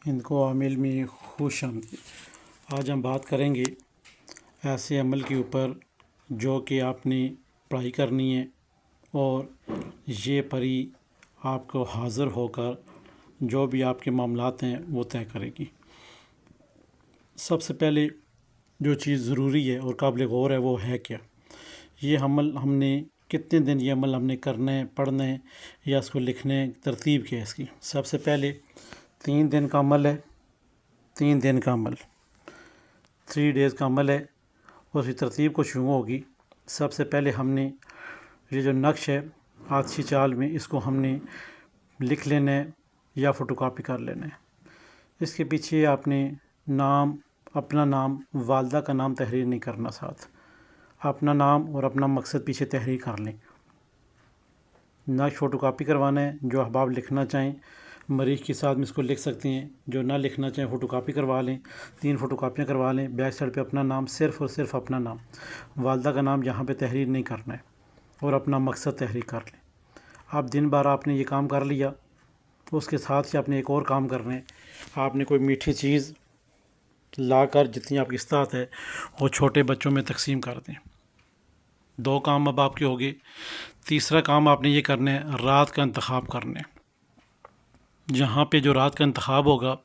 ان کو عامل میں خوش آمدید۔ آج ہم بات کریں گے ایسے عمل کے اوپر جو کہ آپ نے پڑھائی کرنی ہے اور یہ پری آپ کو حاضر ہو کر جو بھی آپ کے معاملات ہیں وہ طے کرے گی۔ سب سے پہلے جو چیز ضروری ہے اور قابل غور ہے وہ ہے کیا؟ یہ عمل ہم نے کتنے دن یہ عمل ہم نے کرنا ہے، پڑھنا ہے یا اس کو لکھنا ہے، ترتیب کیا ہے اس کی؟ سب سے پہلے 3 دن کا عمل ہے، 3 دن کا عمل 3 ڈیز کا عمل ہے اور اس کی ترتیب کو شروع ہوگی۔ سب سے پہلے ہم نے یہ جو نقش ہے آتشی چال میں اس کو ہم نے لکھ لینا ہے یا فوٹو کاپی کر لینا ہے۔ اس کے پیچھے آپ نے نام، اپنا نام، والدہ کا نام تحریر نہیں کرنا، ساتھ اپنا نام اور اپنا مقصد پیچھے تحریر کر لیں۔ نقش فوٹو کاپی کروانا ہے، جو احباب لکھنا چاہیں مریخ کے ساتھ میں اس کو لکھ سکتے ہیں، جو نہ لکھنا چاہیں فوٹو کاپی کروا لیں، 3 فوٹو کاپیاں کروا لیں۔ بیک سائڈ پہ اپنا نام، صرف اور صرف اپنا نام، والدہ کا نام یہاں پہ تحریر نہیں کرنا ہے اور اپنا مقصد تحریر کر لیں۔ اب دن بھر آپ نے یہ کام کر لیا، اس کے ساتھ ہی آپ نے ایک اور کام کرنا ہے۔ آپ نے کوئی میٹھی چیز لا کر جتنی آپ کی استطاعت ہے وہ چھوٹے بچوں میں تقسیم کر دیں۔ 2 کام اب آپ کے ہو گئے۔ تیسرا کام آپ نے یہ کرنا ہے، رات کا انتخاب کرنا ہے۔ جہاں پہ جو رات کا انتخاب ہوگا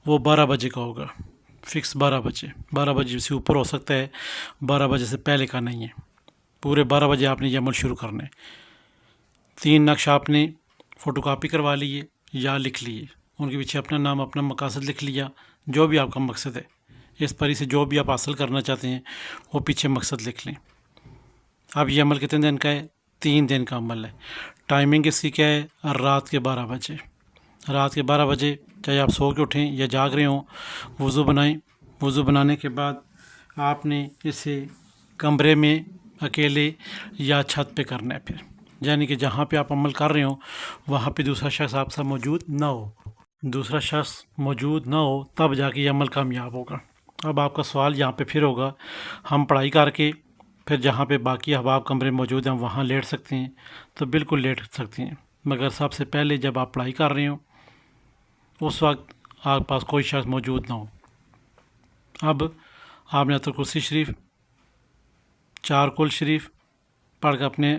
وہ 12 بجے کا ہوگا، فکس 12 بجے۔ 12 بجے سے اوپر ہو سکتا ہے، 12 بجے سے پہلے کا نہیں ہے۔ پورے 12 بجے آپ نے یہ عمل شروع کرنا ہے۔ 3 نقش آپ نے فوٹو کاپی کروا لیے یا لکھ لیے، ان کے پیچھے اپنا نام، اپنا مقاصد لکھ لیا، جو بھی آپ کا مقصد ہے، اس پری سے جو بھی آپ حاصل کرنا چاہتے ہیں وہ پیچھے مقصد لکھ لیں۔ اب یہ عمل کتنے دن کا ہے؟ 3 دن کا عمل ہے۔ ٹائمنگ اس کی کیا ہے؟ رات کے 12 بجے۔ رات کے 12 بجے چاہے آپ سو کے اٹھیں یا جاگ رہے ہوں، وضو بنائیں۔ وضو بنانے کے بعد آپ نے اسے کمرے میں اکیلے یا چھت پہ کرنا ہے، پھر یعنی کہ جہاں پہ آپ عمل کر رہے ہوں وہاں پہ دوسرا شخص آپ سے موجود نہ ہو۔ دوسرا شخص موجود نہ ہو تب جا کے یہ عمل کامیاب ہوگا۔ اب آپ کا سوال یہاں پہ پھر ہوگا، ہم پڑھائی کر کے پھر جہاں پہ باقی احباب کمرے موجود ہیں وہاں لیٹ سکتے ہیں؟ تو بالکل لیٹ سکتے ہیں، مگر سب سے پہلے جب آپ پڑھائی کر رہے ہوں اس وقت آپ کے پاس کوئی شخص موجود نہ ہو۔ اب آپ نے آیت الکرسی شریف، 4 کل شریف پڑھ کے اپنے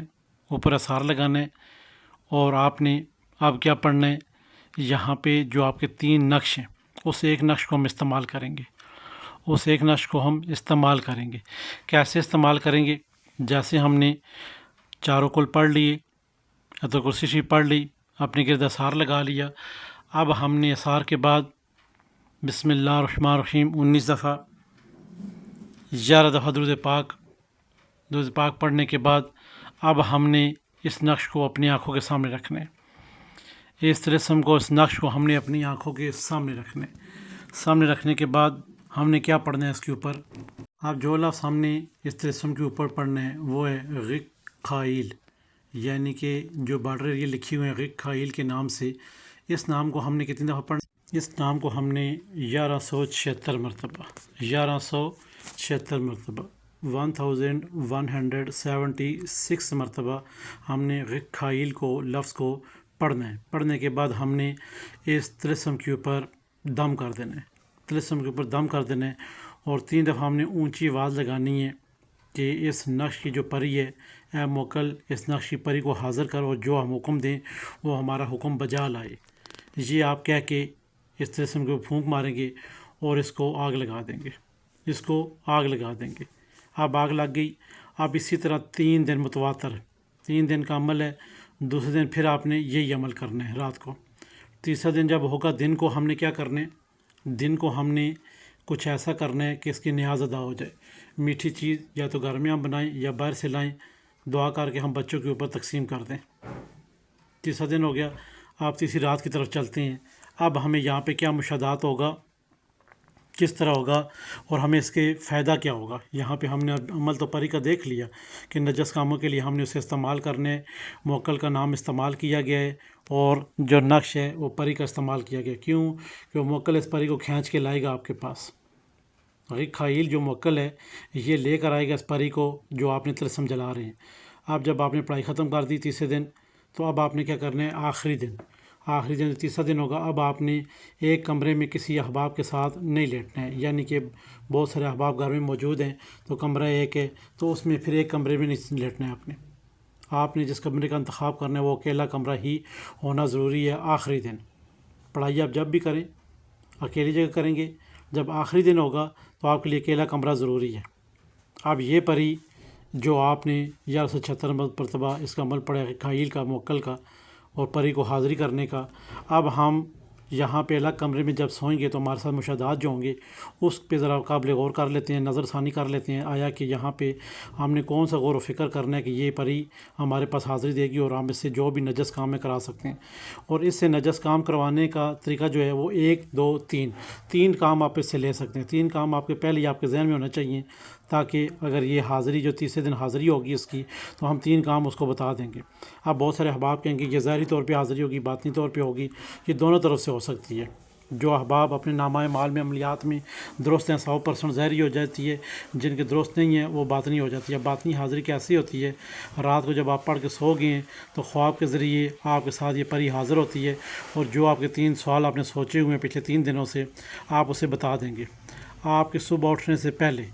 اوپر اثار لگانا ہے، اور آپ نے اب کیا پڑھنا ہے؟ یہاں پہ جو آپ کے 3 نقش ہیں اس ایک نقش کو ہم استعمال کریں گے۔ اس ایک نقش کو ہم استعمال کریں گے۔ کیسے استعمال کریں گے؟ جیسے ہم نے 4 کل پڑھ لیے، آیت الکرسی شریف پڑھ لی، اپنے گرد اثار لگا لیا۔ اب ہم نے اثار کے بعد بسم اللہ الرحمن الرحیم 19 دفعہ، 11 دفعہ درود پاک پڑھنے کے بعد اب ہم نے اس نقش کو اپنی آنکھوں کے سامنے رکھنا ہے۔ اس طلسم کو، اس نقش کو ہم نے اپنی آنکھوں کے سامنے رکھنا ہے۔ سامنے رکھنے کے بعد ہم نے کیا پڑھنا ہے اس کے اوپر؟ اب جو لفظ ہم نے اس طلسم کے اوپر پڑھنا ہے وہ ہے غق خائل، یعنی کہ جو بارڈر یہ لکھی ہوئے ہیں غق خائل کے نام سے، اس نام کو ہم نے کتنی دفعہ پڑھنا؟ اس نام کو ہم نے 1176 مرتبہ، 1176 مرتبہ، 1176 مرتبہ ہم نے غق خائل کو، لفظ کو پڑھنا ہے۔ پڑھنے کے بعد ہم نے اس طلسم کے اوپر دم کر دینا ہے، طلسم کے اوپر دم کر دینا ہے، اور 3 دفعہ ہم نے اونچی آواز لگانی ہے کہ اس نقش کی جو پری ہے، اے موکل اس نقش کی پری کو حاضر کر، اور جو ہم حکم دیں وہ ہمارا حکم بجا لائے۔ یہ آپ کہہ کے اس طلسم کو پھونک ماریں گے اور اس کو آگ لگا دیں گے، اس کو آگ لگا دیں گے۔ اب آگ لگ گئی۔ اب اسی طرح 3 دن متواتر، 3 دن کا عمل ہے۔ دوسرے دن پھر آپ نے یہی عمل کرنا ہے رات کو۔ تیسرا دن جب ہوگا، دن کو ہم نے کیا کرنا ہے؟ دن کو ہم نے کچھ ایسا کرنا ہے کہ اس کی نیاز ادا ہو جائے۔ میٹھی چیز یا تو گھر میں ہم بنائیں یا باہر سے لائیں، دعا کر کے ہم بچوں کے اوپر تقسیم کر دیں۔ تیسرا دن ہو گیا، آپ تیسری رات کی طرف چلتے ہیں۔ اب ہمیں یہاں پہ کیا مشاہدات ہوگا، کس طرح ہوگا، اور ہمیں اس کے فائدہ کیا ہوگا؟ یہاں پہ ہم نے عمل تو پری کا دیکھ لیا کہ نجس کاموں کے لیے ہم نے اسے استعمال کرنے، موکل کا نام استعمال کیا گیا ہے، اور جو نقش ہے وہ پری کا استعمال کیا گیا۔ کیوں؟ کہ وہ موکل اس پری کو کھینچ کے لائے گا آپ کے پاس۔ غق خائل جو موکل ہے یہ لے کر آئے گا اس پری کو جو آپ نے طلسم جلا رہے ہیں۔ اب جب آپ نے پڑھائی ختم کر دی تیسرے دن، تو اب آپ نے کیا کرنا ہے؟ آخری دن تیسرا دن ہوگا، اب آپ نے ایک کمرے میں کسی احباب کے ساتھ نہیں لیٹنا ہے، یعنی کہ بہت سارے احباب گھر میں موجود ہیں تو کمرہ ایک ہے تو اس میں پھر ایک کمرے میں نہیں لیٹنا ہے آپ نے جس کمرے کا انتخاب کرنا ہے وہ اکیلا کمرہ ہی ہونا ضروری ہے۔ آخری دن پڑھائی آپ جب بھی کریں اکیلی جگہ کریں گے، جب آخری دن ہوگا تو آپ کے لیے اکیلا کمرہ ضروری ہے۔ اب یہ پری جو آپ نے 1176 مرتبہ اس کا عمل پڑا خائیل کا موکل کا اور پری کو حاضری کرنے کا، اب ہم یہاں پہ الگ کمرے میں جب سوئیں گے تو ہمارے ساتھ مشاہدات جو ہوں گے اس پہ ذرا قابل غور کر لیتے ہیں، نظر ثانی کر لیتے ہیں، آیا کہ یہاں پہ ہم نے کون سا غور و فکر کرنا ہے کہ یہ پری ہمارے پاس حاضری دے گی اور ہم اس سے جو بھی نجس کام ہے کرا سکتے ہیں۔ اور اس سے نجس کام کروانے کا طریقہ جو ہے وہ 1 2 3 کام آپ اس سے لے سکتے ہیں۔ 3 کام آپ کے پہلے ہی آپ کے ذہن میں ہونا چاہیے تاکہ اگر یہ حاضری جو تیسرے دن حاضری ہوگی اس کی تو ہم 3 کام اس کو بتا دیں گے۔ اب بہت سارے احباب کہیں گے یہ ظاہری طور پہ حاضری ہوگی، باطنی طور پہ ہوگی، یہ دونوں طرف سے ہو سکتی ہے۔ جو احباب اپنے نامہ مال میں عملیات میں درست ہیں 100% ظاہری ہو جاتی ہے، جن کے درست نہیں ہیں وہ باطنی ہو جاتی ہے۔ باطنی حاضری کیسی ہوتی ہے؟ رات کو جب آپ پڑھ کے سو گئے ہیں تو خواب کے ذریعے آپ کے ساتھ یہ پری حاضر ہوتی ہے اور جو آپ کے 3 سوال آپ نے سوچے ہوئے ہیں پچھلے 3 دنوں سے آپ اسے بتا دیں گے۔ آپ کے صبح اٹھنے سے پہلے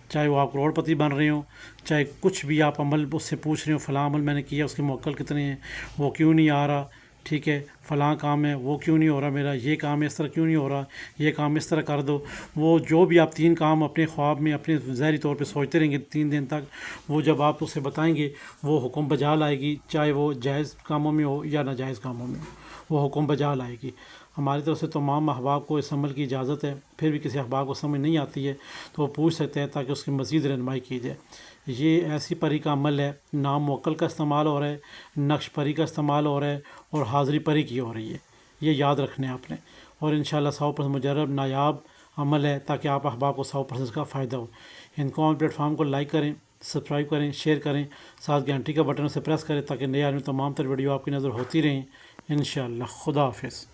چاہے وہ آپ کروڑ پتی بن رہے ہوں، چاہے کچھ بھی آپ عمل اس سے پوچھ رہے ہوں، فلاں عمل میں نے کیا اس کے موکل کتنے ہیں، وہ کیوں نہیں آ رہا، ٹھیک ہے، فلاں کام ہے وہ کیوں نہیں ہو رہا میرا، یہ کام اس طرح کیوں نہیں ہو رہا، یہ کام اس طرح کر دو، وہ جو بھی آپ 3 کام اپنے خواب میں اپنے ظاہری طور پہ سوچتے رہیں گے 3 دن تک، وہ جب آپ اسے بتائیں گے وہ حکم بجا لائے گی، چاہے وہ جائز کاموں میں ہو یا ناجائز کاموں میں ہو، وہ حکم بجا لائے گی۔ ہماری طرف سے تمام احباب کو اس عمل کی اجازت ہے، پھر بھی کسی احباب کو سمجھ نہیں آتی ہے تو وہ پوچھ سکتے ہیں تاکہ اس کی مزید رہنمائی کی جائے۔ یہ ایسی پری کا عمل ہے، نام موکل کا استعمال ہو رہا ہے، نقش پری کا استعمال ہو رہا ہے اور حاضری پری کی ہو رہی ہے، یہ یاد رکھنے آپ نے، اور انشاءاللہ 100% مجرب نایاب عمل ہے تاکہ آپ احباب کو 100% کا فائدہ ہو۔ ان کامن پلیٹ فارم کو لائک کریں، سبسکرائب کریں، شیئر کریں، ساتھ گھنٹی کا بٹن سے پریس کریں تاکہ نئے آنے تمام تر ویڈیو آپ کی نظر ہوتی رہیں۔ انشاءاللہ خدا حافظ۔